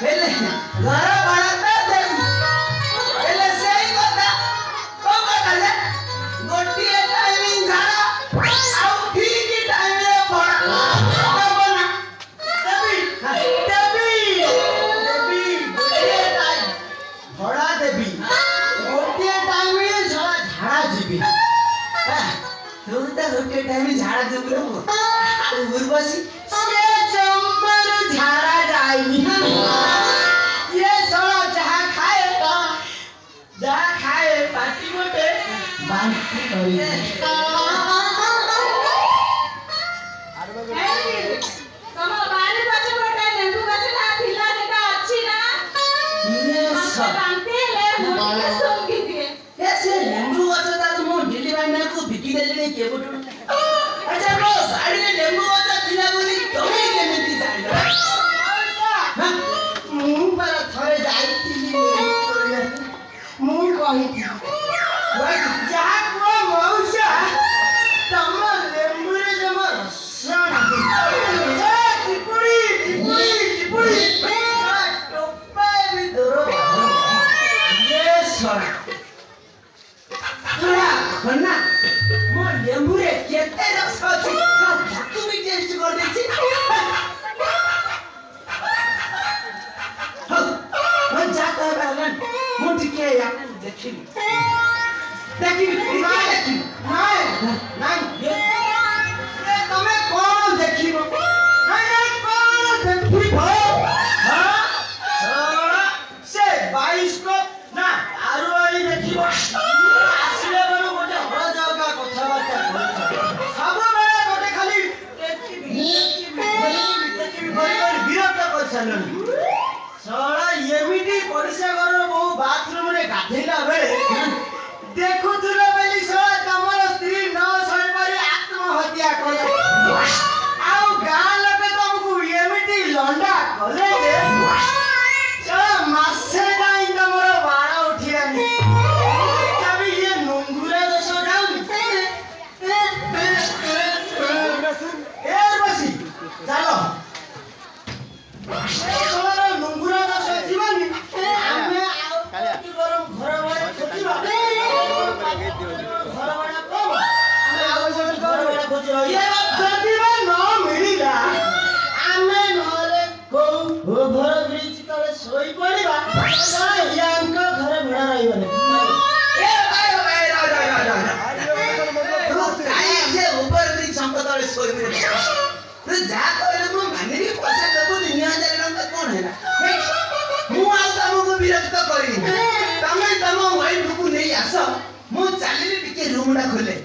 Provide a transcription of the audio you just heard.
Pele. Time झाड़ा दे पूरा उर्वशी से चम्मर झाड़ा जाई ये साला जहां खाए पार्टी मोटे बांधी करी तम बारे पाछे मोटा लेंबू गछ ना थिला नेटा अछि ना ये सब बांधते ले मुके सोंगी दिए ऐसे लेंबू गछ ता मो दिल्ली भाई को बिकी देले के बोटू अच्छा मो साड़ी में लेंबू गछ थिला बोली तमे केमिति जाइलो मु पर थरे जाईतिली मु कहिति भाई जहा को मौसा तम लेंबू रे जमा रसन टिपुड़ी टोपा भी दरो ये सर खन्ना मो लेंबू रे केते रस अछि ताकू भी टेस्ट कर देछि मन जाता है बहन मुझ के या देखी नहीं ये तमे कौन देखिबो नहीं कौन देखिबो हां से 22 को ना आरो आई देखिबो आसिले बरो गोटे हर जगह कथा बात सब बेला गोटे खाली देखिबी विरक्त कर छलन साला एमिटी परिसा घर बहु बाथरूम रे गाधेला बेले देखुथुले बेली साला तमर स्त्री न सही पारी आत्महत्या करे आउ गां लोके तुमको एमिटी लंडा करे जे साला मासे डाइन तमर बाड़ा उठियानी तभी ये नुंगुरा दोष जाउनी बसी चलो साला नुंगुरा दोष जीवनी हमें आउ गरम घर वाले खोजिबा घर वाला कम हमें आउ घर वाला खोजिबा ये प्रतिभा न मिलिला हमें नले को घर ब्रिज तले सोई पड़िबा यांक घर भड़ा रहिबने ए भाई काई से ऊपर ब्रिज संपत तले सोई पड़िबा तो जा कहले मु माने भी पैसा देबो 3000 टका कोन हैला मु आउ तमको विरक्त करिनी तमे तम वाइफ को नहीं आस मु चालीली टिके रूम डा खोले